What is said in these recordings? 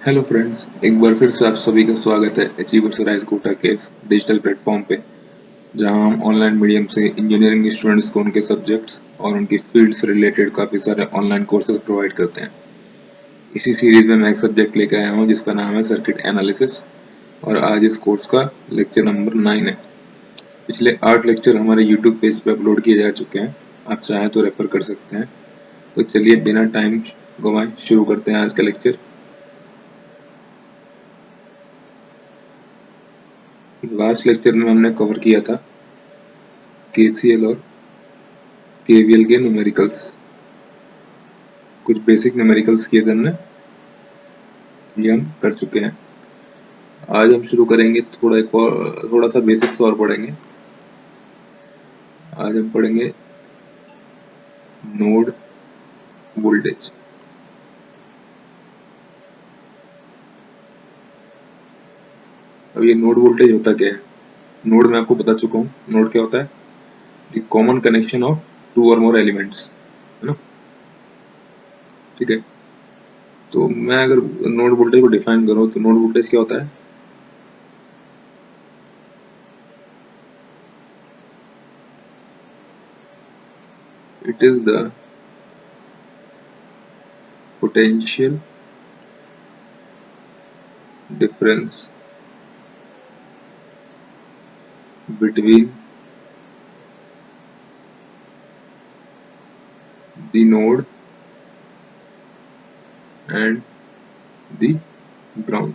Hello friends, एक बार फिर से आप सभी का स्वागत है अचीवर्स राइज कोटा के डिजिटल प्लेटफॉर्म पे, जहां हम ऑनलाइन मीडियम से इंजीनियरिंग स्टूडेंट्स को उनके सब्जेक्ट्स और उनकी फील्ड से रिलेटेड काफ़ी सारे ऑनलाइन कोर्सेज प्रोवाइड करते हैं। इसी सीरीज में मैं एक सब्जेक्ट लेकर आया हूं जिसका नाम है सर्किट एनालिसिस, और आज इस कोर्स का लेक्चर नंबर 9 है। पिछले 8 लेक्चर हमारे यूट्यूब पेज पे अपलोड किए जा चुके हैं, आप चाहें तो रेफर कर सकते हैं। तो चलिए बिना टाइम गंवाए शुरू करते हैं आज का लेक्चर। लास्ट लेक्चर में हमने कवर किया था केसीएल और केवीएल के न्यूमेरिकल्स, कुछ बेसिक न्यूमेरिकल्स किए थे हमने, ये हम कर चुके हैं। आज हम शुरू करेंगे थोड़ा सा बेसिक्स और पढ़ेंगे। आज हम पढ़ेंगे नोड वोल्टेज। अब ये नोड वोल्टेज होता क्या है? नोड मैं आपको बता चुका हूँ, नोड क्या होता है? The common connection of two or more elements, है ना? ठीक है, तो मैं अगर नोड वोल्टेज को डिफाइन करूँ तो नोड वोल्टेज क्या होता है? It is the potential difference between the node and the ground।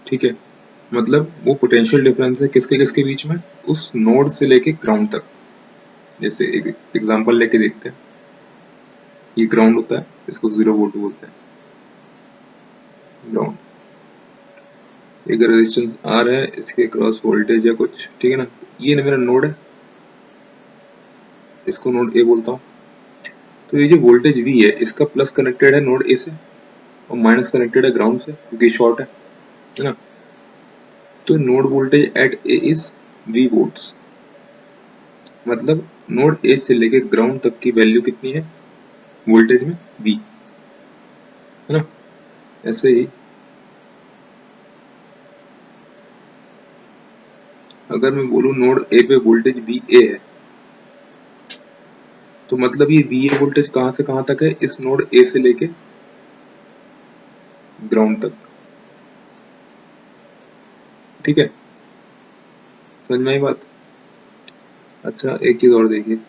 ठीक है, मतलब वो पोटेंशियल डिफरेंस है किसके किसके बीच में? उस नोड से लेके ग्राउंड तक। जैसे एक एग्जांपल लेके देखते हैं, ये ग्राउंड होता है, इसको 0 वोल्ट बोलते हैं, ग्राउंड। एक रेजिस्टेंस आर है, इसके क्रॉस वोल्टेज है कुछ, ठीक है ना? ये मेरा नोड है, इसको नोड ए बोलता हूँ। तो ये जो वोल्टेज वी है, इसका प्लस कनेक्टेड है नोड ए से और माइनस कनेक्टेड है ग्राउंड से, क्योंकि शॉर्ट है ना? तो node voltage at A is V volts. मतलब नोड ए से लेके ग्राउंड तक की वैल्यू कितनी है वोल्टेज में? वी, है ना? ऐसे ही अगर मैं बोलूं नोड ए पे वोल्टेज वी ए है, तो मतलब ये वी ए वोल्टेज कहां से कहां तक है? इस नोड ए से लेके ग्राउंड तक। ठीक है, समझ में आई बात? अच्छा, एक चीज और देखिए,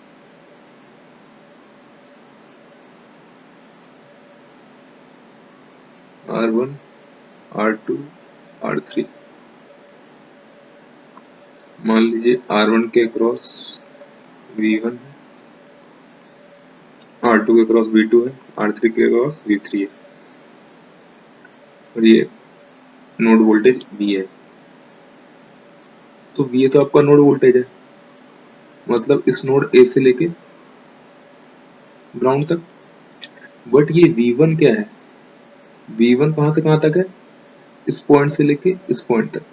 R1, R2, R3। मान लीजिए R1 के क्रॉस V1 है, R2 के क्रॉस V2 है, R3 के क्रॉस V3 है, और ये नोड वोल्टेज V है। तो V तो आपका नोड वोल्टेज है, मतलब इस नोड ए से लेके ग्राउंड तक। बट ये V1 क्या है? V1 कहां से कहां तक है? इस पॉइंट से लेके इस पॉइंट तक।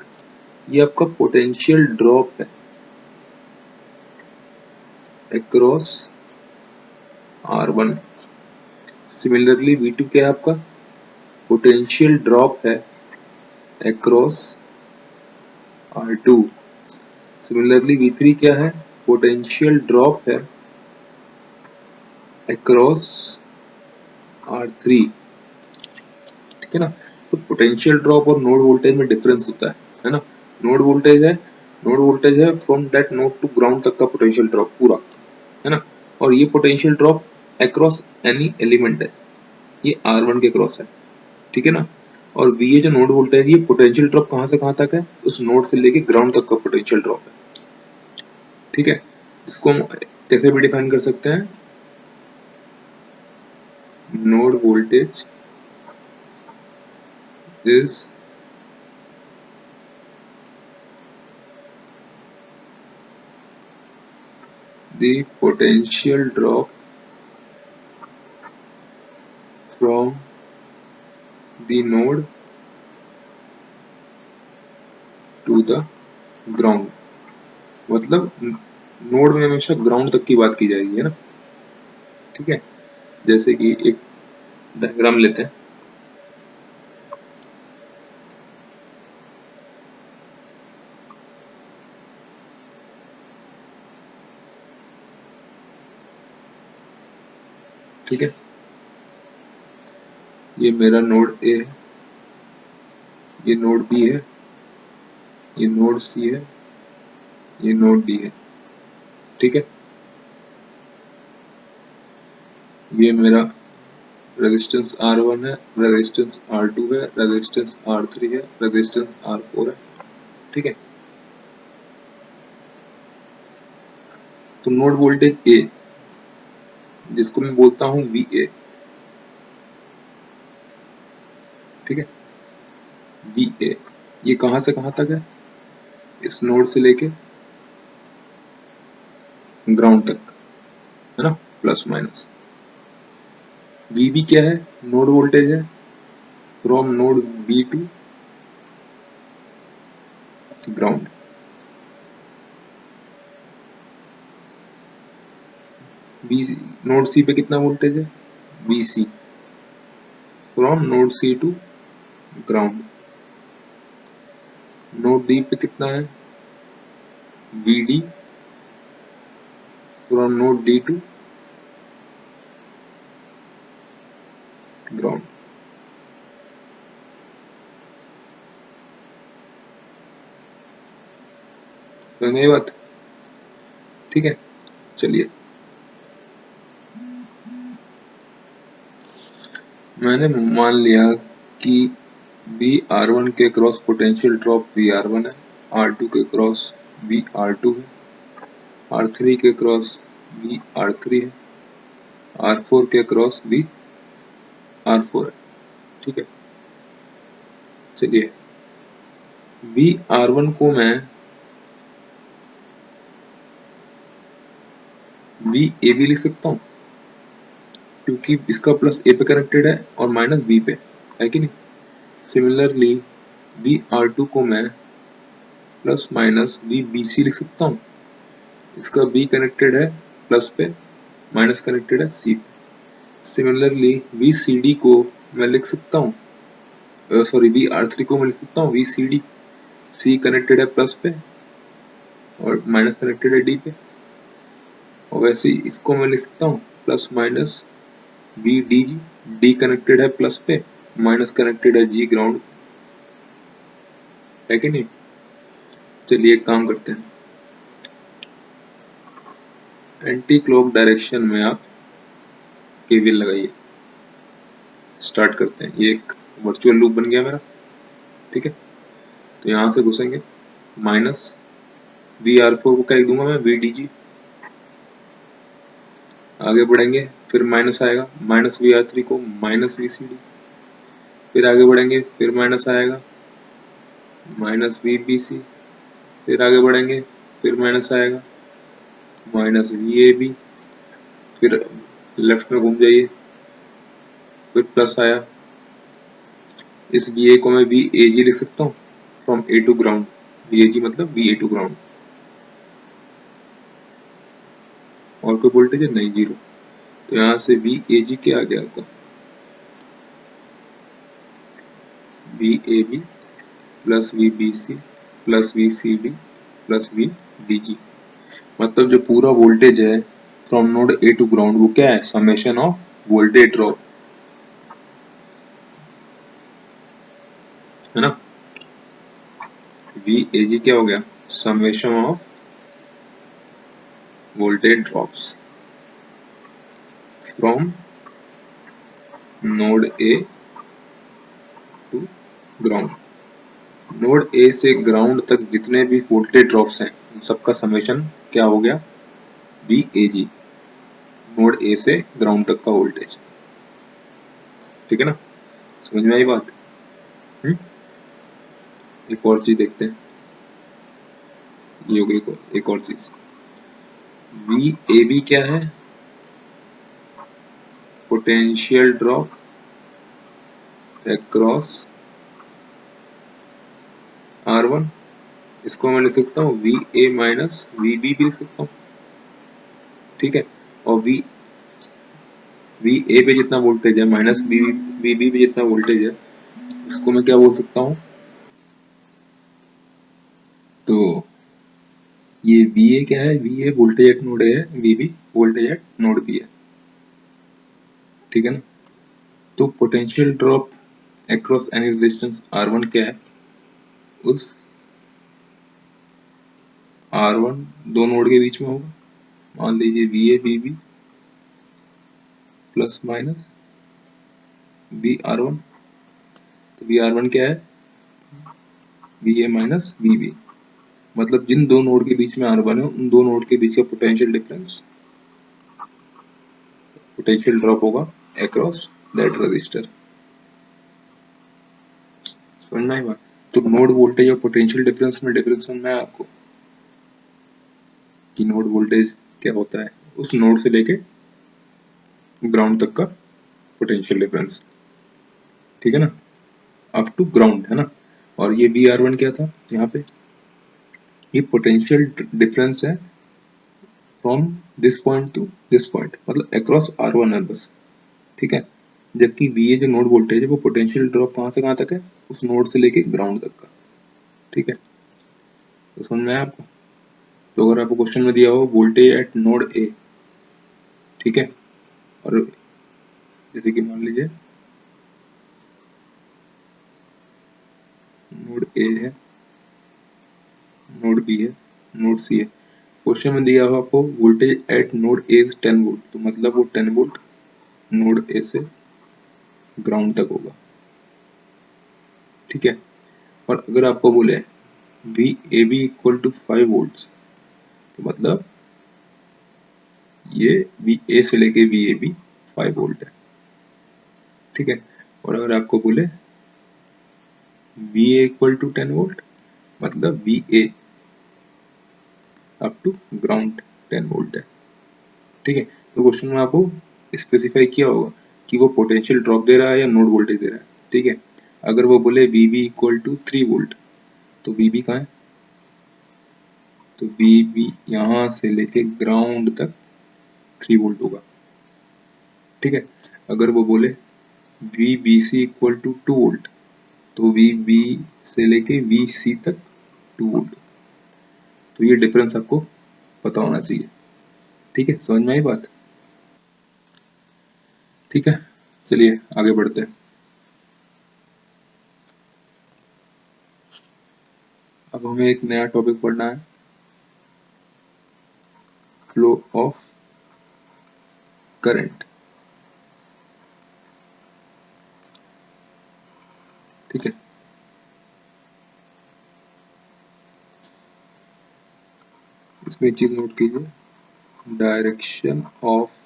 ये आपका पोटेंशियल ड्रॉप है अक्रॉस R1। सिमिलरली V2 क्या है आपका? पोटेंशियल ड्रॉप है अक्रॉस R2। सिमिलरली V3 क्या है? पोटेंशियल ड्रॉप है अक्रॉस R3। ठीक है ना? तो पोटेंशियल ड्रॉप और नोड वोल्टेज में डिफरेंस होता है ना? नोड वोल्टेज है, नोड वोल्टेज है from that node to ground तक का पोटेंशियल ड्रॉप पूरा, है ना? और ये potential drop across any element है, ये R1 के क्रॉस है। ठीक है ना? और वी जो नोड वोल्टेज, ये पोटेंशियल ड्रॉप कहां से कहां तक है? उस नोड से लेके ग्राउंड तक का पोटेंशियल ड्रॉप है। ठीक है, इसको हम कैसे भी डिफाइन कर सकते हैं? Node voltage is the potential drop from the node to the ground। मतलब नोड में हमेशा ग्राउंड तक की बात की जाएगी, है ना? ठीक है, जैसे कि एक डायग्राम लेते हैं। ठीक है, ये मेरा नोड ए है, ये नोड बी है, ये नोड सी है, ये नोड डी है। ठीक है, ये मेरा रेजिस्टेंस R1 है, रेजिस्टेंस R2 है, रेजिस्टेंस R3 है, रेजिस्टेंस R4 है। ठीक है, तो नोड वोल्टेज ए, जिसको मैं बोलता हूँ VA। ठीक है, VA ये कहां से कहां तक है, इस नोड से लेके ग्राउंड तक, है ना, प्लस माइनस। VB क्या है, नोड वोल्टेज है from node B to ground. BC, node C पे कितना वोल्टेज है, BC from node C to ground. Node D पे कितना है, VD from node D to ground. तो ये बात ठीक है। चलिए, मैंने मान लिया कि VR1 के क्रॉस पोटेंशियल ड्रॉप VR1 है, R2 के क्रॉस VR2 है, R3 के क्रॉस VR3 है, R4 के क्रॉस VR4 है। ठीक है, चलिए VR1 को मैं VAB लिख सकता हूँ, क्योंकि इसका प्लस A पे कनेक्टेड है और माइनस B पे है कि नहीं। सिमिलरली VR2 को मैं प्लस माइनस VBC लिख सकता हूँ, इसका B कनेक्टेड है प्लस पे, माइनस कनेक्टेड है C पे। सिमिलरली VCD को मैं लिख सकता हूँ, सॉरी VR3 को मैं लिख सकता हूँ VCD, C कनेक्टेड है प्लस पे और माइनस कनेक्टेड है D पे। और वैसे ही इसको मैं लिख सकता हूँ plus minus VDG, D connected है प्लस पे, माइनस कनेक्टेड है G ग्राउंड, है कि नहीं। चलिए एक काम करते हैं, एंटी क्लॉक डायरेक्शन में आप केवीएल लगाइए। स्टार्ट करते हैं, ये एक वर्चुअल लूप बन गया मेरा। ठीक है, तो यहाँ से घुसेंगे, माइनस VR4 को क्या लिख दूंगा मैं, VDG। आगे बढ़ेंगे, फिर माइनस आएगा, माइनस VR3 को माइनस VCD। फिर आगे बढ़ेंगे, फिर माइनस आएगा, माइनस VBC। फिर आगे बढ़ेंगे, फिर माइनस आएगा, माइनस VAB। फिर लेफ्ट में घूम जाइए, फिर प्लस आया। इस VA को मैं VAG लिख सकता हूँ, from A to ground. VAG मतलब VA टू ग्राउंड। और कोई वोल्टेज है नहीं, जीरो। तो यहाँ से VAG क्या आ गया आपका, VAB plus VBC plus VCD plus VDG। मतलब जो पूरा वोल्टेज है from node A to ground, वो क्या है, समेशन ऑफ वोल्टेज ड्रॉप, है ना। VAG क्या हो गया, summation of voltage drops from node A to ground. Node A से ग्राउंड तक जितने भी वोल्टेज ड्रॉप्स हैं, उन सबका समेशन क्या हो गया, VAG, नोड A से ग्राउंड तक का वोल्टेज। ठीक है ना, समझ में आई बात। एक और चीज देखते हैं, ये हो गई एक और चीज। VAB क्या है, पोटेंशियल ड्रॉप अक्रॉस R1। इसको मैं लिख सकता हूँ VA माइनस VB भी लिख सकता हूँ। ठीक है, और वी ए पे जितना वोल्टेज है माइनस वी बी पे जितना वोल्टेज है उसको मैं क्या बोल सकता हूँ? तो ये वी ए क्या है? V A voltage at node A है, V B voltage at node B है, ठीक है ना? तो potential drop across any resistance R1 क्या है? उस R1 दो नोड के बीच में होगा, मान लीजिए V A B B plus minus V R one. तो वी आर वन क्या है? V A minus V B, मतलब जिन दो नोड के बीच में R1 है उन दो नोड के बीच का पोटेंशियल डिफरेंस, पोटेंशियल ड्रॉप होगा अक्रॉस दैट रजिस्टर। समझ में आई बात? तो नोड वोल्टेज और पोटेंशियल डिफरेंस में डिफरेंस समझ में आया आपको कि नोड वोल्टेज क्या होता है? उस नोड से लेके ग्राउंड तक का पोटेंशियल डिफरेंस, ठीक है ना? अप टू ग्राउंड, है ना? और ये बी आर वन क्या था यहाँ पे? ये पोटेंशियल डिफरेंस है from this point two this point, मतलब अक्रॉस आर वन है बस, ठीक है? जबकि वी ए जो नोड वोल्टेज है वो पोटेंशियल ड्रॉप कहाँ से कहाँ तक है? उस नोड से लेके ग्राउंड तक का, ठीक है? तो समझ में आया आपको? तो अगर आपको क्वेश्चन में दिया हो वोल्टेज एट नोड ए, ठीक है, और जैसे कि मान लीजिए नोड ए है, नोड बी है, नोड सी है, क्वेश्चन में दिया हो आपको voltage at node A is 10 volt, तो मतलब वो 10 वोल्ट नोड ए से ग्राउंड तक होगा, ठीक है? और अगर आपको बोले V A B equal to 5 volt, तो मतलब ये वी ए से लेके वी ए बी 5 वोल्ट है, ठीक है? और अगर आपको बोले V A equal to 10 volt, मतलब V A up to ground 10 volt है, ठीक है? तो क्वेश्चन में आपको स्पेसिफाई किया होगा कि वो पोटेंशियल ड्रॉप दे रहा है या नोड वोल्टेज दे रहा है, ठीक है? अगर वो बोले V B equal to 3 volt, तो वी बी कहाँ है? तो वी बी यहाँ से लेके ग्राउंड तक 3 वोल्ट होगा, ठीक है? अगर वो बोले V B C equal to 2 volt, तो वी बी से लेके वी सी तक 2 वोल्ट। तो ये डिफरेंस आपको पता होना चाहिए, ठीक है? समझ में आई बात? ठीक है, चलिए आगे बढ़ते हैं। अब हमें एक नया टॉपिक पढ़ना है, फ्लो ऑफ करंट, ठीक है? इसमें एक चीज नोट कीजिए, direction of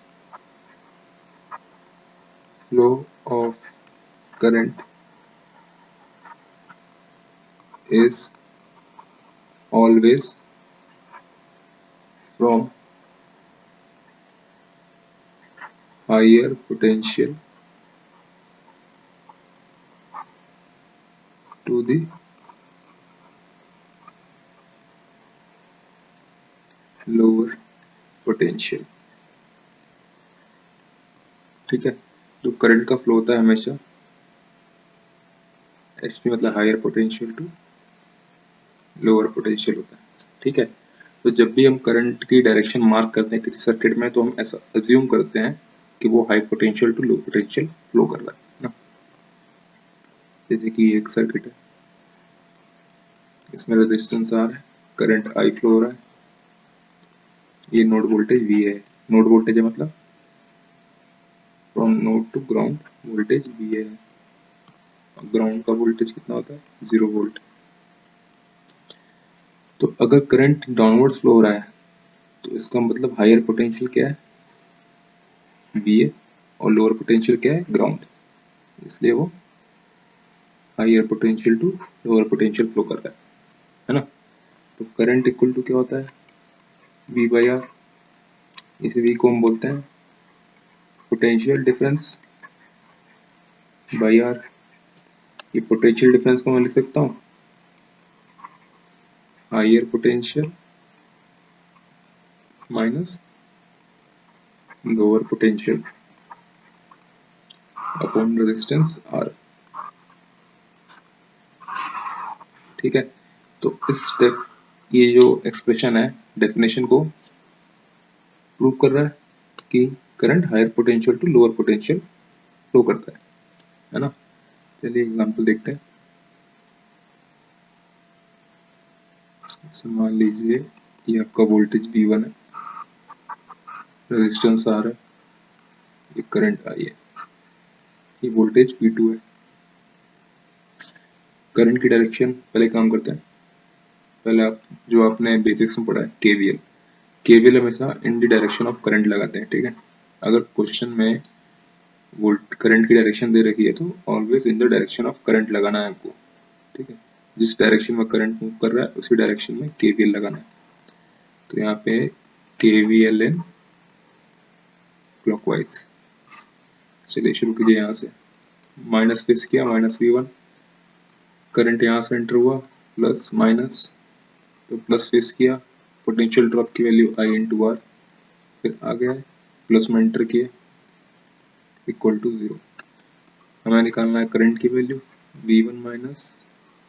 flow of current is always from higher potential to the lower potential, ठीक है? जो करंट का फ्लो होता है हमेशा एच पी मतलब higher potential to lower potential होता है, ठीक है? तो जब भी हम करंट की डायरेक्शन मार्क करते हैं किसी सर्किट में, तो हम ऐसा अज्यूम करते हैं कि वो high potential to low potential flow कर रहा है ना? जैसे कि एक सर्किट है, इसमें रेजिस्टेंस आर है, करंट आई फ्लो हो रहा है, ये नोड वोल्टेज वी है, नोड वोल्टेज है मतलब from node to ground voltage V है, ग्राउंड का वोल्टेज कितना होता है? 0 वोल्ट। तो अगर करंट डाउनवर्ड फ्लो हो रहा है तो इसका मतलब हायर पोटेंशियल क्या है? वी ए, और लोअर पोटेंशियल क्या है? ग्राउंड, इसलिए वो higher potential to lower potential flow कर रहा है ना? तो करंट इक्वल टू क्या होता है? वी बाई आर, इसे वी को हम बोलते हैं पोटेंशियल डिफरेंस बाई आर। ये पोटेंशियल डिफरेंस को मैं लिख सकता हूँ higher potential minus lower potential, upon resistance R। ठीक है, तो इस स्टेप ये जो एक्सप्रेशन है डेफिनेशन को प्रूव कर रहा है कि current higher potential to lower potential flow करता है ना। चलिए एग्जांपल देखते हैं। मान लीजिए ये आपका वोल्टेज V1 है, रेजिस्टेंस R है, ये करंट I है, ये वोल्टेज V2 है। करंट की डायरेक्शन पहले काम करते हैं। पहले आप जो आपने बेसिक्स में पढ़ा है KVL, KVL हमेशा in the direction of current लगाते हैं। ठीक है, अगर क्वेश्चन में वोल्ट करंट की डायरेक्शन दे रखी है तो always in the direction of current लगाना है आपको। ठीक है, जिस डायरेक्शन में करंट मूव कर रहा है उसी डायरेक्शन में KVL लगाना है। तो यहाँ पे KVL इन क्लॉकवाइज। चलिए शुरू कीजिए यहाँ से। माइनस फेस किया, माइनस V1, करंट यहाँ से एंटर हुआ, प्लस माइनस, तो प्लस फेस किया, पोटेंशियल ड्रॉप की वैल्यू I इंटू आर, फिर आ गया प्लस में एंटर किए, इक्वल टू 0। हमें निकालना है करंट की value V1 minus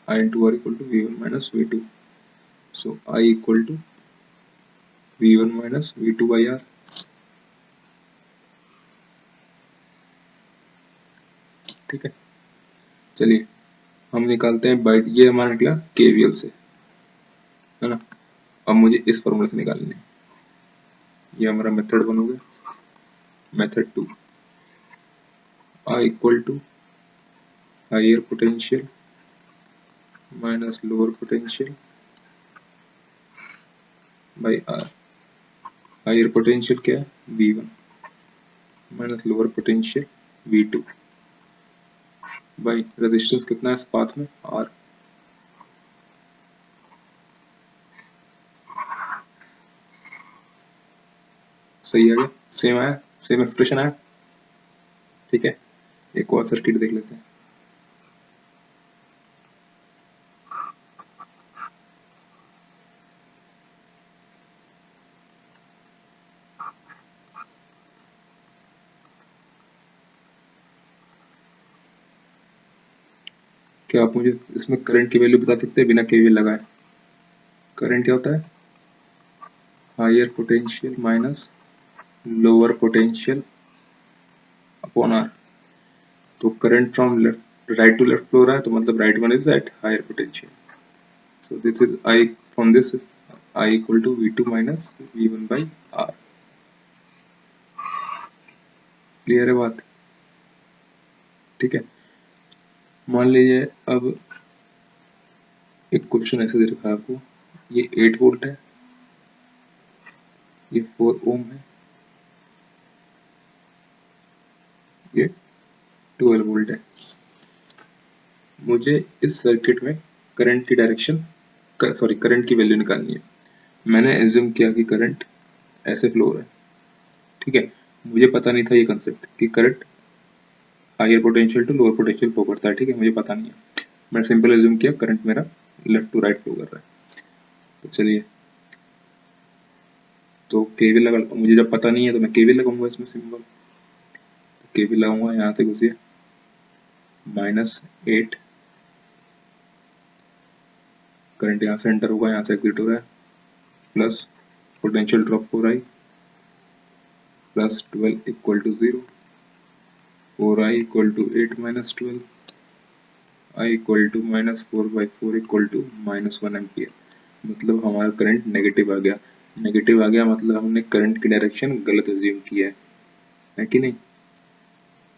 I into R equal to V1 minus V2। So I equal to V1 minus V2 by R। ठीक है, चलिए हम निकालते हैं बाइट, ये हमारा निकला KVL से, है ना। अब मुझे इस फॉर्मूले से निकालने हैं। ये हमारा मेथड 1 हो गया। Method 2, I equal to higher potential minus lower potential by R। Higher potential क्या है V1 minus lower potential V2 by resistance कितना है इस पाथ में R। सही आ गया, सेम आया, सेम एक्सप्रेशन आया। ठीक है, एक और सर्किट देख लेते हैं। क्या आप मुझे इसमें करंट की वैल्यू बता सकते हैं बिना KVL लगाए? करंट क्या होता है? Higher potential minus lower potential upon R। तो current from left right to left flow रहा है, तो मतलब right one is at higher potential. So this is I from this I equal to V2 minus V1 by R। Clear है बात? ठीक है, मान लीजिए अब एक क्वेश्चन ऐसे दे रखा है आपको, ये 8 वोल्ट है, ये 4 ओम है, ये 12 वोल्ट है। मुझे इस सर्किट में करंट की डायरेक्शन सॉरी करंट की वैल्यू निकालनी है। मैंने एज्यूम किया कि करंट ऐसे फ्लो हो रहा है। ठीक है, मुझे पता नहीं था ये कंसेप्ट कि current higher potential to lower potential flow करता है। ठीक है, मुझे पता नहीं है, मैंने सिंपल एज्यूम किया करंट मेरा लेफ्ट टू राइट फ्लो कर रहा है। तो चलिए, तो केवीएल लगा, मुझे जब पता नहीं है तो मैं केवीएल लगाऊंगा इसमें सिंपल। केवीएल लगाऊंगा, यहाँ से घुसिए, -8, करंट यहाँ से एंटर होगा, यहाँ से एग्जिट हो रहा है, plus potential drop 4i plus 12 equal to 0, 4i equal to 8 minus 12, I equal to -4/4 equal to -1 ampere. मतलब हमारा करंट नेगेटिव आ गया। नेगेटिव आ गया मतलब हमने करंट की डायरेक्शन गलत एज्यूम किया है कि नहीं?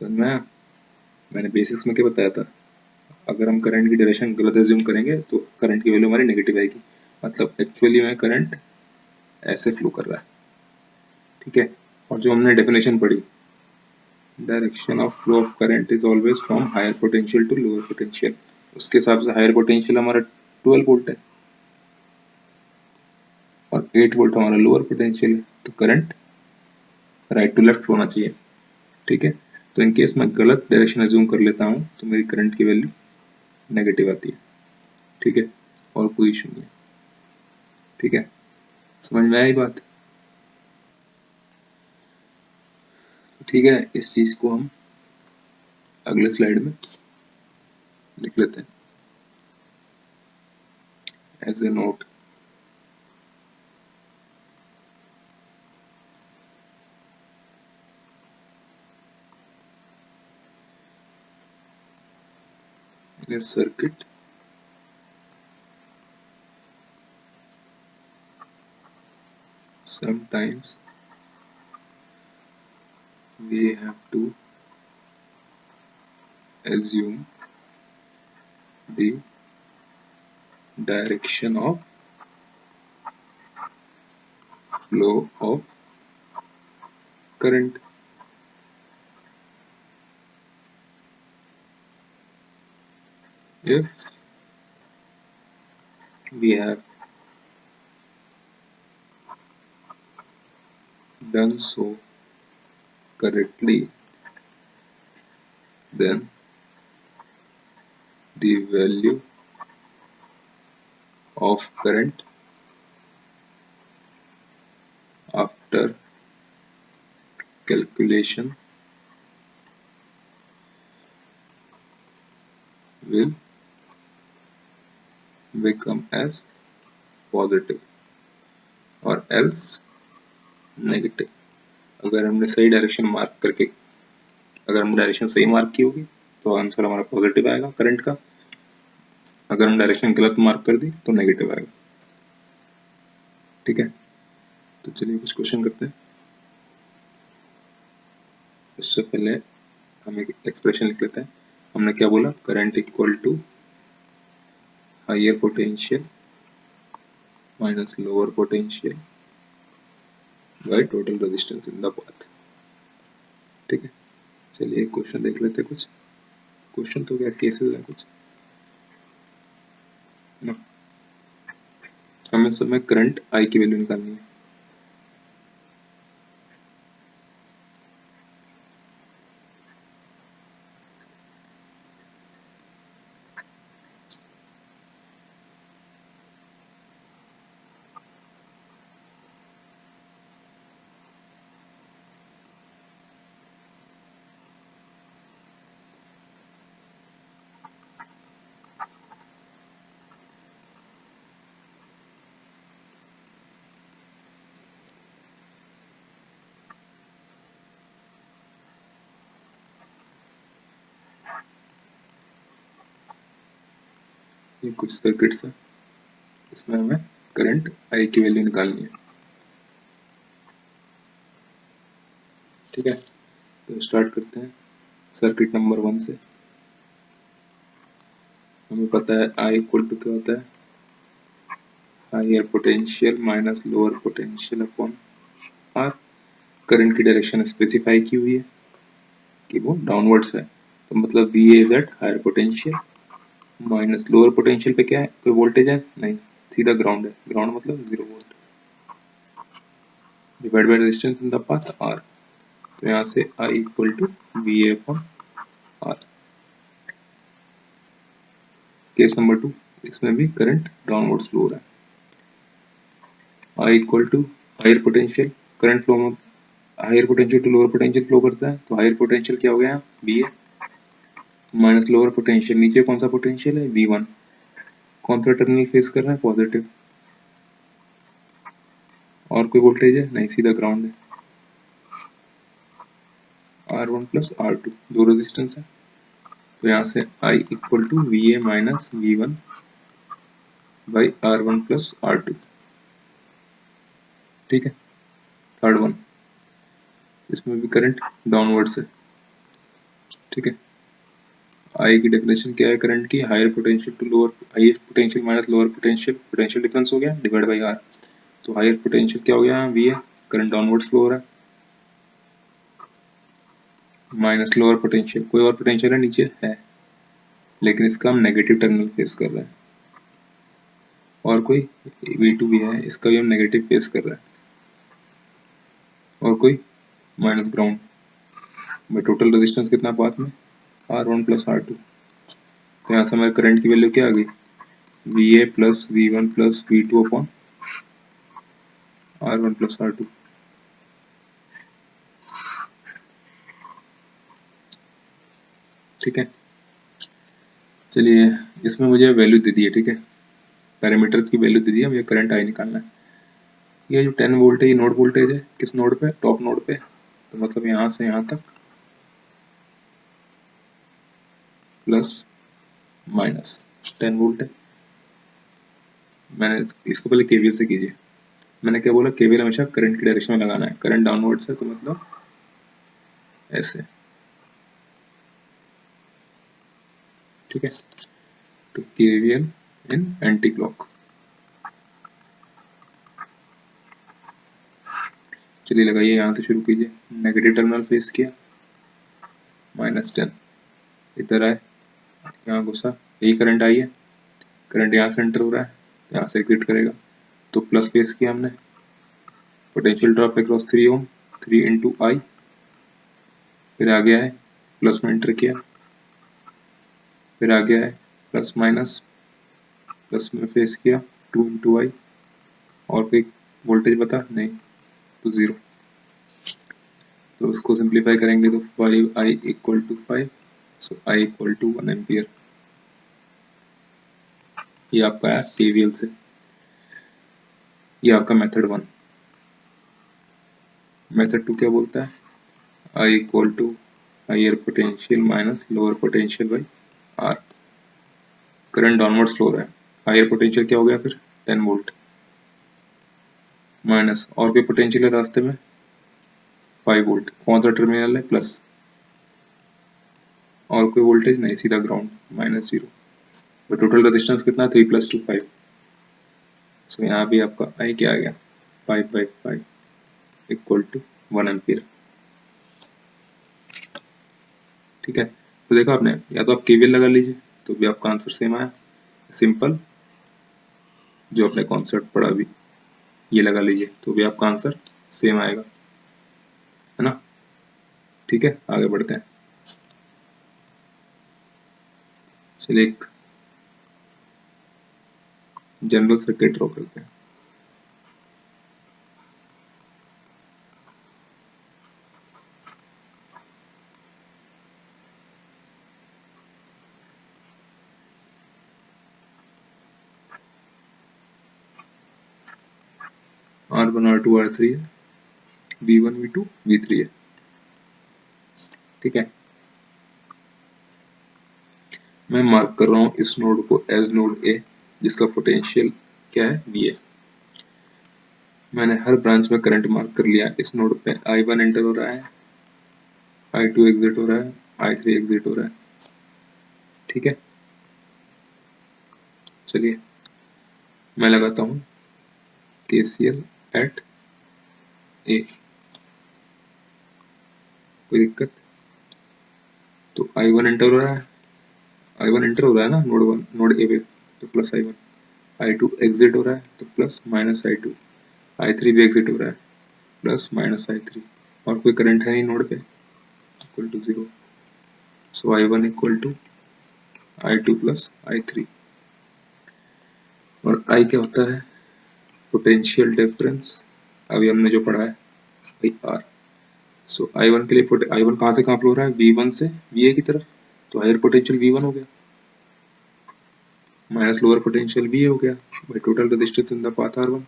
समझ में आया? मैंने बेसिक्स में क्या बताया था, अगर हम करंट की डायरेक्शन गलत एज्यूम करेंगे तो करंट की वैल्यू हमारी नेगेटिव आएगी, मतलब एक्चुअली में करंट ऐसे फ्लो कर रहा है। ठीक है, और जो हमने डेफिनेशन पढ़ी, direction of flow of current is always from higher potential to lower potential, उसके हिसाब से हायर पोटेंशियल हमारा 12 वोल्ट है और 8 वोल्ट हमारा लोअर पोटेंशियल है, तो करंट राइट टू लेफ्ट होना चाहिए। ठीक है, तो इन केस मैं गलत डायरेक्शन एज्यूम कर लेता हूँ तो मेरी करंट की वैल्यू नेगेटिव आती है। ठीक है, और कोई इशू नहीं है। ठीक है, समझ में आई बात? ठीक है, इस चीज को हम अगले स्लाइड में लिख लेते हैं as a note. in a circuit sometimes we have to assume the direction of flow of current. If we have done so correctly, then the value of current after calculation will become as positive or else negative. अगर हमने सही direction mark करके, अगर हमने direction सही mark की होगी तो आंसर हमारा पॉजिटिव आएगा करंट का। अगर हम डायरेक्शन गलत मार्क कर दी तो नेगेटिव आएगा। ठीक है, तो चलिए कुछ क्वेश्चन करते हैं। उससे पहले हम एक एक्सप्रेशन लिख लेते हैं। हमने क्या बोला, current equal to higher potential minus lower potential by total resistance in the path. ठीक है, चलिए एक क्वेश्चन देख लेते हैं। कुछ क्वेश्चन तो क्या केसेस है कुछ ना। हमें समय करंट आई की वैल्यू निकालनी है। ये कुछ सर्किट्स है, इसमें हमें करंट आई की वैल्यू निकालनी है। ठीक है, तो स्टार्ट करते हैं सर्किट नंबर 1 से। हमें पता है आई इक्वल टू क्या होता है, higher potential minus lower potential upon R. Current की डायरेक्शन स्पेसिफाई की हुई है कि वो डाउनवर्ड्स है, तो मतलब V is at higher potential minus lower potential पे क्या है, कोई वोल्टेज है नहीं, सीधा ग्राउंड है। ग्राउंड मतलब 0 volt divide by resistance in the path R. तो यहाँ से I equal to V A upon R. Case number 2, इसमें भी करंट डाउनवर्ड फ्लो हो रहा है। I equal to higher potential, current flow में higher potential to lower potential flow करता है, तो हायर पोटेंशियल क्या हो गया B A minus lower potential, नीचे कौन सा पोटेंशियल है V1, कौन सा टर्मिनल फेस कर रहा है पॉजिटिव, और कोई वोल्टेज है नहीं, सीधा ग्राउंड है। R1 प्लस R2 दो रेजिस्टेंस है, तो यहाँ से I equal to VA minus V1 by R1 plus R2। ठीक है, थर्ड वन, इसमें भी करंट डाउनवर्ड्स है। ठीक है, आई की डेफिनेशन क्या है करंट की, higher potential to lower, higher potential minus lower potential, potential difference हो गया डिवाइड बाई आर। तो हायर पोटेंशियल क्या हो गया वी है, करंट डाउनवर्ड्स फ्लो हो रहा है, माइनस लोअर पोटेंशियल, कोई और पोटेंशियल है नीचे है लेकिन इसका हम नेगेटिव टर्मिनल फेस कर रहे हैं, और कोई V2 भी है, इसका भी हम नेगेटिव फेस कर रहे हैं, और कोई माइनस ग्राउंड में। टोटल रेजिस्टेंस कितना पाथ में, R1 प्लस R2। तो यहाँ से हमारे करंट की वैल्यू क्या आ गई, VA plus V1 plus V2 upon R1 plus R2। ठीक है, चलिए इसमें मुझे वैल्यू दे दी है, ठीक है, पैरामीटर्स की वैल्यू दे दी है, मुझे करंट आई निकालना है। ये जो 10 वोल्ट है ये नोड वोल्टेज है, किस नोड पे, टॉप नोड पे, तो मतलब यहाँ से यहाँ तक प्लस माइनस 10 वोल्ट है। मैंने इसको पहले केवीएल से कीजिए, मैंने क्या बोला, केवीएल हमेशा करंट की डायरेक्शन में लगाना है, करंट डाउनवर्ड से, तो मतलब ऐसे, ठीक है, तो केवीएल इन एंटी क्लॉक। चलिए लगाइए, यहाँ से शुरू कीजिए, नेगेटिव टर्मिनल फेस किया, -10, इधर आए, यहाँ घुसा, यही करंट आई है, करंट यहाँ से एंटर हो रहा है, यहाँ से एग्जिट करेगा, तो प्लस फेस किया हमने, पोटेंशियल ड्रॉप अक्रॉस 3 ओम, 3 इंटू आई, फिर आगे आए, प्लस में एंटर किया, फिर आगे आए, प्लस माइनस, प्लस में फेस किया, 2 इंटू आई, और कोई वोल्टेज बता नहीं, तो 0, तो उसको सिंप्लीफाई करेंगे तो 5i equal to 5, so i equal to 1 ampere. ये आपका है केवीएल से, ये आपका मेथड 1। मेथड 2 क्या बोलता है, I equal to higher potential minus lower potential by R। Current downward flow रहा है, हायर पोटेंशियल क्या हो गया फिर 10 वोल्ट, माइनस और कोई पोटेंशियल है रास्ते में 5 वोल्ट, कौन सा टर्मिनल है, प्लस, और कोई वोल्टेज नहीं, सीधा ग्राउंड, -0, तो टोटल रेजिस्टेंस कितना, 3 + 2 5, सो यहाँ भी आपका I क्या आ गया, 5/5 इक्वल टू 1 एम्पियर। ठीक है, तो देखो आपने, या तो आप केवीएल लगा लीजिए तो भी आपका आंसर सेम आया, सिंपल जो अपने कॉन्सेप्ट पढ़ा अभी ये लगा लीजिए तो भी आपका आंसर सेम आएगा, है ना। ठीक है, आगे बढ़ते हैं, चलिए एक जनरल सर्किट ड्रॉ करते हैं। R1 R2 R3 है, V1 V2 V3 है, ठीक है। मैं मार्क कर रहा हूँ इस नोड को एज नोड ए, जिसका पोटेंशियल क्या है, VA। मैंने हर ब्रांच में करंट मार्क कर लिया, इस नोड पे I1 एंटर हो रहा है, I2 एग्जिट हो रहा है, I3 एग्जिट हो रहा है, ठीक है। चलिए मैं लगाता हूँ KCL एट ए, कोई दिक्कत, तो I1 एंटर हो रहा है, I1 एंटर हो रहा है ना नोड ए पे, तो प्लस I1, I2 एग्जिट हो रहा है तो प्लस माइनस I2, I3 भी एग्जिट हो रहा है, प्लस माइनस I3, और कोई करंट है नहीं नोड पे, equal to 0, so I1 equal to I2 plus I3, और I क्या होता है, पोटेंशियल डिफरेंस, अभी हमने जो पढ़ा है भाई R। सो I1 के लिए I1 कहाँ से कहाँ फ्लो हो रहा है, V1 से VA की तरफ, तो हायर पोटेंशियल V1 हो गया, माइनस लोअर पोटेंशियल VA हो गया, by total resistance in the path R1।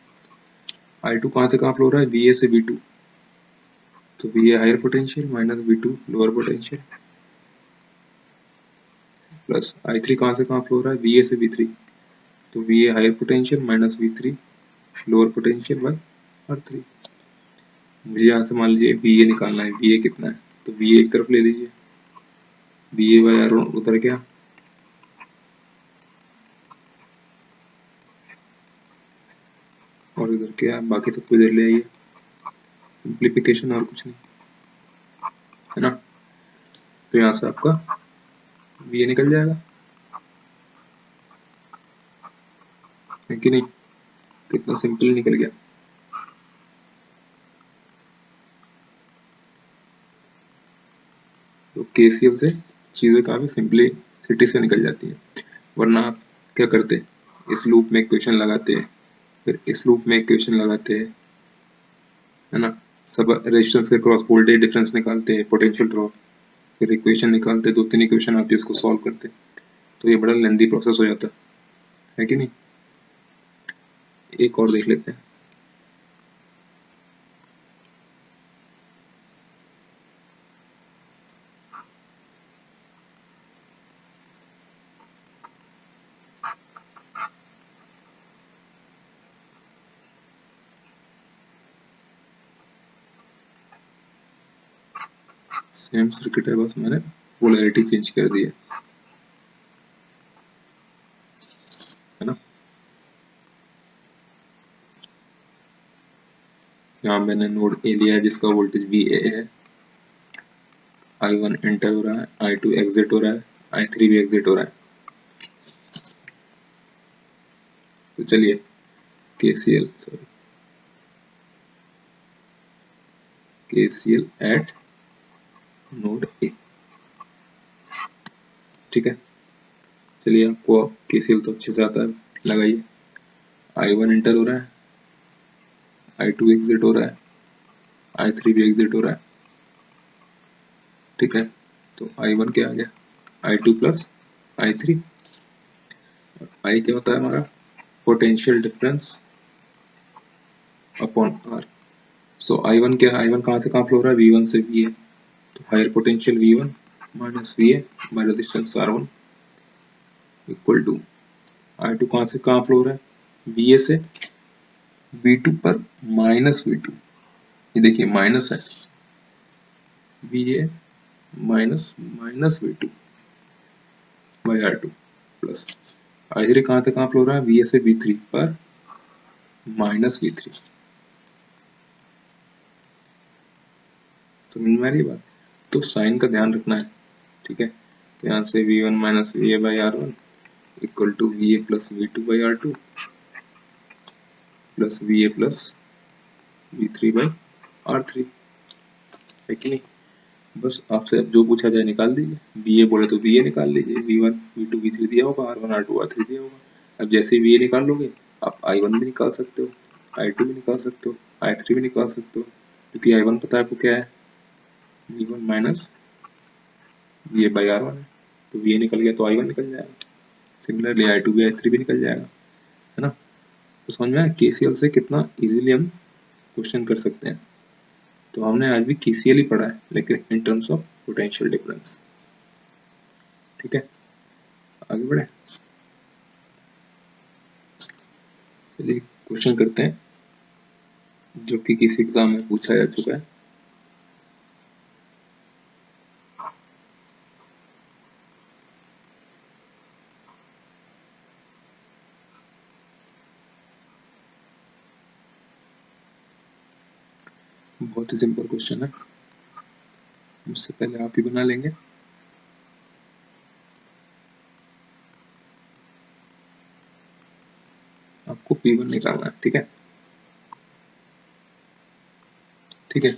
I2 कहाँ से कहाँ फ्लो हो रहा है, VA से V2, तो VA higher potential minus V2 lower potential, plus I3 कहाँ से कहाँ फ्लो हो रहा है, VA से V3, तो VA higher potential minus V3 lower potential by R3। मुझे यहाँ से मान लीजिए VA निकालना है, VA कितना है, तो VA एक तरफ ले लीजिए, VA बाई R1 उधर क्या, और इधर क्या, बाकी सबको इधर ले आइए, सिंप्लीफिकेशन और कुछ नहीं, है ना। तो यहाँ से आपका VA निकल जाएगा, है कि नहीं, कितना सिंपल निकल गया। तो KCL से चीजें काफी सिंपलिसिटी से निकल जाती हैं, वरना आप क्या करते, इस लूप में इक्वेशन लगाते हैं, फिर इस लूप में इक्वेशन लगाते हैं, है ना, सब रेजिस्टेंस के क्रॉस वोल्टेज डिफरेंस निकालते हैं, पोटेंशियल ड्रॉप, फिर इक्वेशन निकालते, 2-3 इक्वेशन आती है उसको सॉल्व करते, तो ये बड़ा लेंदी प्रोसेस हो जाता है कि नहीं। एक और देख लेते हैं। सेम सर्किट है, बस मैंने पोलैरिटी चेंज कर दी है ना। यहाँ मैंने नोड ए लिया है जिसका वोल्टेज VA है, I1 एंटर हो रहा है, I2 एग्जिट हो रहा है, I3 भी एग्जिट हो रहा है। तो चलिए KCL एट नोड ए, ठीक है। चलिए आपको KCL तो अच्छे से आता है, लगाइए। I1 एंटर हो रहा है, I2 एग्जिट हो रहा है, I3 भी एग्जिट हो रहा है, ठीक है। तो I1 क्या आ गया, I2 प्लस I3। I क्या होता है हमारा, potential difference upon R। So I1 क्या है, I1 कहाँ से कहाँ फ्लो हो रहा है, V1 से VA, तो higher potential V1 minus VA by resistance R1 equal to I2 कहाँ से कहाँ फ्लो हो रहा है, VA से V2 पर माइनस V2, ये देखिए माइनस है, VA minus minus V2 by R2 plus I3 कहाँ से कहाँ फ्लो हो रहा है, VA से V3 पर माइनस V3। समझ में आ रही बात। तो साइन का ध्यान रखना है, ठीक है। तो यहाँ से V1 minus VA by R1 equal to VA plus V2 by R2 plus VA plus V3 by R3, है कि नहीं। बस आपसे अब जो पूछा जाए निकाल दीजिए, VA बोले तो VA निकाल लीजिए, V1 V2 V3 दिया होगा, R1 R2 R3 दिया होगा। अब जैसे VA निकाल लोगे आप I1 भी निकाल सकते हो, I2 भी निकाल सकते हो, I3 भी निकाल सकते हो, क्योंकि I1 पता है आपको क्या है, V1 minus VA by R1 है, तो VA निकल गया तो I1 निकल जाएगा। सिमिलरली I2 भी I3 भी निकल जाएगा, है ना। तो समझ में आया KCL से कितना इजीली हम क्वेश्चन कर सकते हैं। तो हमने आज भी KCL ही पढ़ा है, लेकिन in terms of potential difference, ठीक है। आगे बढ़े, चलिए क्वेश्चन करते हैं जो कि किसी एग्जाम में पूछा जा चुका है। बहुत ही सिंपल क्वेश्चन है, मुझसे पहले आप ही बना लेंगे। आपको P1 निकालना है, ठीक है, ठीक है।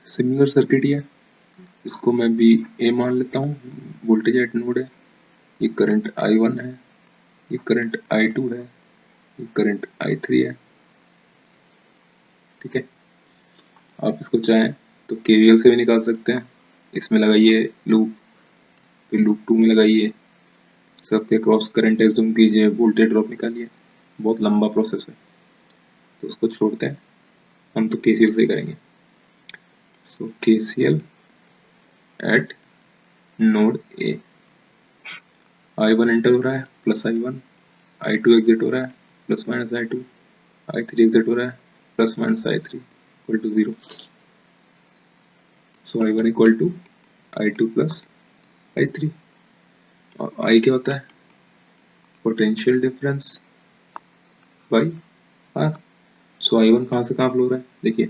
सिमिलर सर्किट ही है, इसको मैं भी A मान लेता हूँ, वोल्टेज एट नोड है, ये करंट I1 है, ये करंट I2 है, ये करंट I3 है, ठीक है। आप इसको चाहें तो KVL से भी निकाल सकते हैं, इसमें लगाइए लूप, फिर लूप 2 में लगाइए, सबके क्रॉस करंट एज्यूम कीजिए, वोल्टेज ड्रॉप निकालिए, बहुत लंबा प्रोसेस है, तो उसको छोड़ते हैं, हम तो KCL से करेंगे। सो KCL eight node A, I1 enter हो रहा है प्लस I1, I2 एग्जिट हो रहा है plus minus I2, I3 exit हो रहा है plus minus I3 equal to 0। So I1 equal to I2 plus I3, और I क्या होता है, potential difference by R। So I1 कहाँ से कहाँ फ्लो हो रहा है, देखिए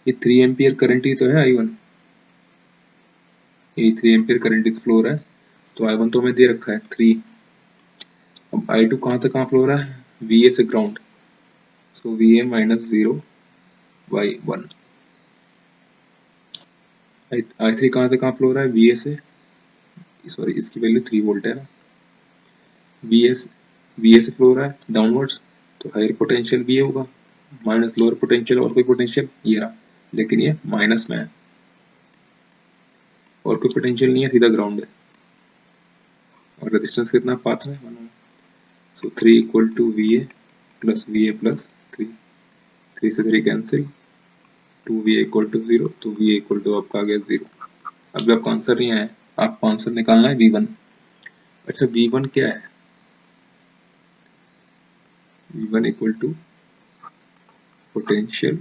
ये 3 एम्पियर करंट ही तो है I1, ये 3 एम्पियर करंट ही तो फ्लो हो रहा है, तो I1 तो हमें दे रखा है 3। अब I2 कहाँ से कहाँ फ्लो हो रहा है, VA से ground, so VA minus 0 by 1। I3 कहाँ से कहाँ फ्लो हो रहा है, VA से, सॉरी इसकी वैल्यू 3 वोल्ट है ना, VA से फ्लो हो रहा है डाउनवर्ड्स, तो हायर पोटेंशियल VA होगा माइनस लोअर पोटेंशियल और कोई पोटेंशियल ये रहा, लेकिन ये माइनस में है, और कोई पोटेंशियल नहीं है, सीधा ग्राउंड है। और रेजिस्टेंस कितना पाथ में 1 ohm. So 3 equal to V A plus 3। 3 से 3 कैंसिल, 2VA इक्वल टू 0, तो VA इक्वल टू आपका आ गया 0। अभी आपका आंसर नहीं आया, आपको आंसर निकालना है V1। अच्छा V1 क्या है? V1 equal to potential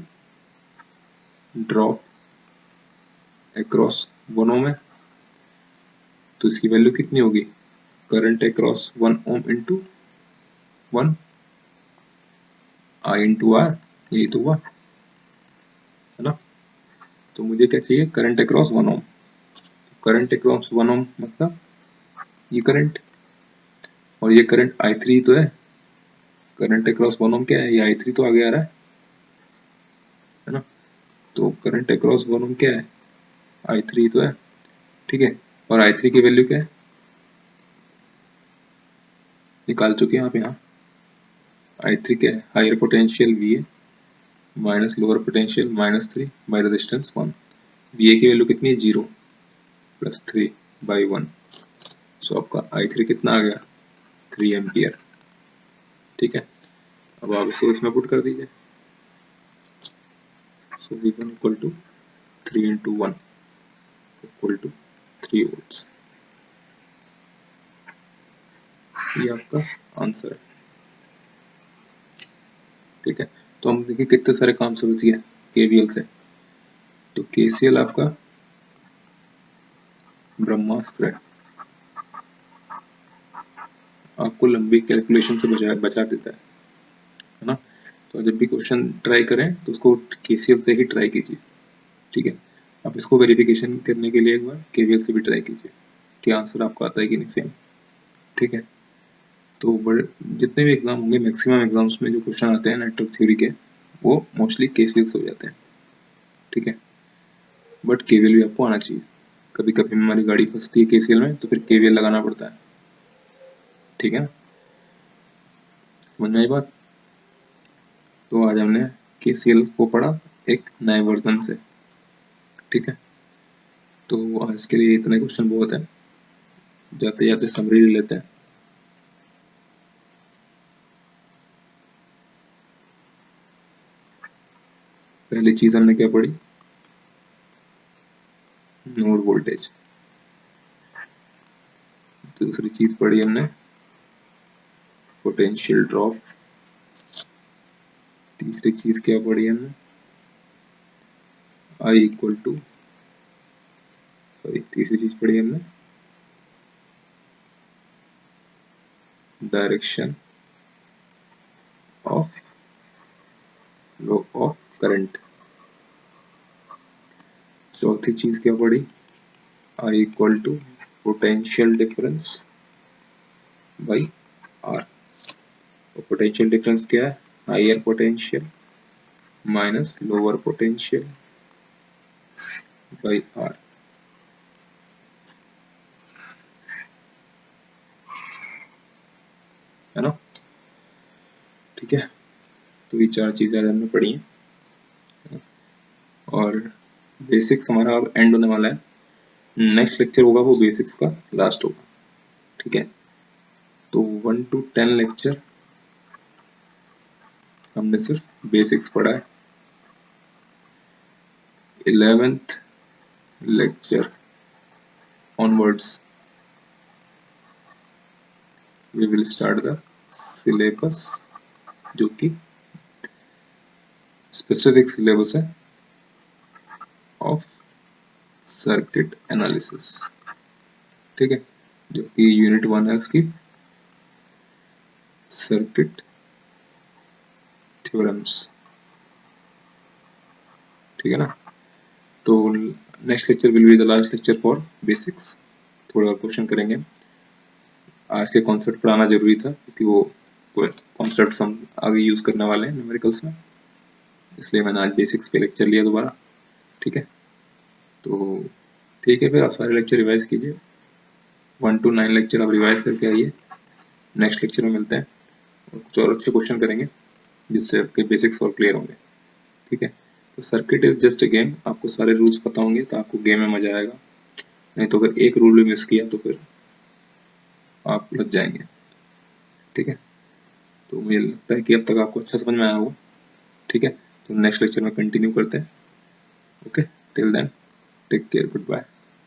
drop across 1 ohm है, तो इसकी वैल्यू कितनी होगी? Current across 1 ohm into 1 I into R, यही तो हुआ है ना। तो मुझे क्या चाहिए? करंट अक्रॉस 1 ओम। करंट अक्रॉस 1 ओम मतलब ये करंट, और ये करंट I3 तो है। करंट अक्रॉस 1 ओम क्या है? ये I3 तो आगे आ रहा है ना। तो करंट अक्रॉस 1 ओम क्या है? I3 तो है, ठीक है। और I3 की वैल्यू क्या है? निकाल चुके हैं आप यहाँ। I3 क्या है? Higher potential VA minus lower potential -3 by resistance 1। VA की वैल्यू कितनी है? 0 प्लस 3 बाई 1। सो आपका I3 कितना आ गया? 3 एम्पियर, ठीक है। अब आप इसको इसमें पुट कर दीजिए। So V1 equal to 3 into 1 equal to 3 volts. ये आपका आंसर है, ठीक है। तो हम देखिए कितने सारे काम समझ गए KVL से। तो KCL आपका ब्रह्मास्त्र है, आपको लंबी कैलकुलेशन से बचा देता है ना। तो जब भी क्वेश्चन ट्राई करें तो उसको KCL से ही ट्राई कीजिए, ठीक है। आप इसको वेरिफिकेशन करने के लिए एक बार KVL से भी ट्राई कीजिए कि आंसर आपको आता है कि नहीं सेम, ठीक है। तो बड़े जितने भी एग्जाम होंगे, मैक्सिमम एग्जाम्स में जो क्वेश्चन आते हैं नेटवर्क थ्योरी के, वो मोस्टली KCL से हो जाते हैं, ठीक है। बट KVL भी आपको आना चाहिए। कभी कभी हमारी गाड़ी फंसती है KCL में, तो फिर KVL लगाना पड़ता है, ठीक है ना। समझ में आई बात। तो आज हमने KCL को पढ़ा एक नए वर्जन से, ठीक है। तो आज के लिए इतने क्वेश्चन बहुत है। जाते जाते समरी ले लेते हैं। पहली चीज हमने क्या पढ़ी? Node voltage. दूसरी चीज पढ़ी हमने पोटेंशियल ड्रॉप। तीसरी चीज क्या पढ़ी हमने? I इक्वल टू, सॉरी, तीसरी चीज पढ़ी हमने direction of flow of current. चौथी चीज क्या पढ़ी? I equal to potential difference by R। और पोटेंशियल डिफरेंस क्या है? Higher potential minus lower potential by R, है ना, ठीक है। तो ये चार चीजें आज हमने पढ़ी हैं, और बेसिक्स हमारा अब एंड होने वाला है। नेक्स्ट लेक्चर होगा वो बेसिक्स का लास्ट होगा, ठीक है। तो 1 to 10 लेक्चर हमने सिर्फ बेसिक्स पढ़ा है। 11th lecture onwards we will start the syllabus, जो कि स्पेसिफिक सिलेबस है ऑफ सर्किट एनालिसिस, ठीक है। जो कि यूनिट 1 है उसकी सर्किट थ्योरम्स, ठीक है ना। तो next lecture will be the last lecture for basics. थोड़े और क्वेश्चन करेंगे। आज के कॉन्सेप्ट पढ़ाना जरूरी था क्योंकि वो कॉन्सेप्ट हम आगे यूज करने वाले हैं न्यूमेरिकल्स में, इसलिए मैंने आज बेसिक्स पे लेक्चर लिया दोबारा, ठीक है। तो ठीक है, फिर आप सारे लेक्चर रिवाइज कीजिए। 1 to 9 लेक्चर आप रिवाइज करके आइए। नेक्स्ट लेक्चर में मिलते हैं और कुछ और अच्छे क्वेश्चन करेंगे जिससे आपके बेसिक्स और क्लियर होंगे, ठीक है। तो circuit is just a game, आपको सारे रूल्स पता होंगे तो आपको गेम में मजा आएगा। नहीं तो अगर एक रूल भी मिस किया तो फिर आप लग जाएंगे। ठीक है, तो मुझे लगता है कि अब तक आपको अच्छा समझ में आया होगा। ठीक है, तो नेक्स्ट लेक्चर में कंटिन्यू करते हैं। Okay, till then take care, good bye.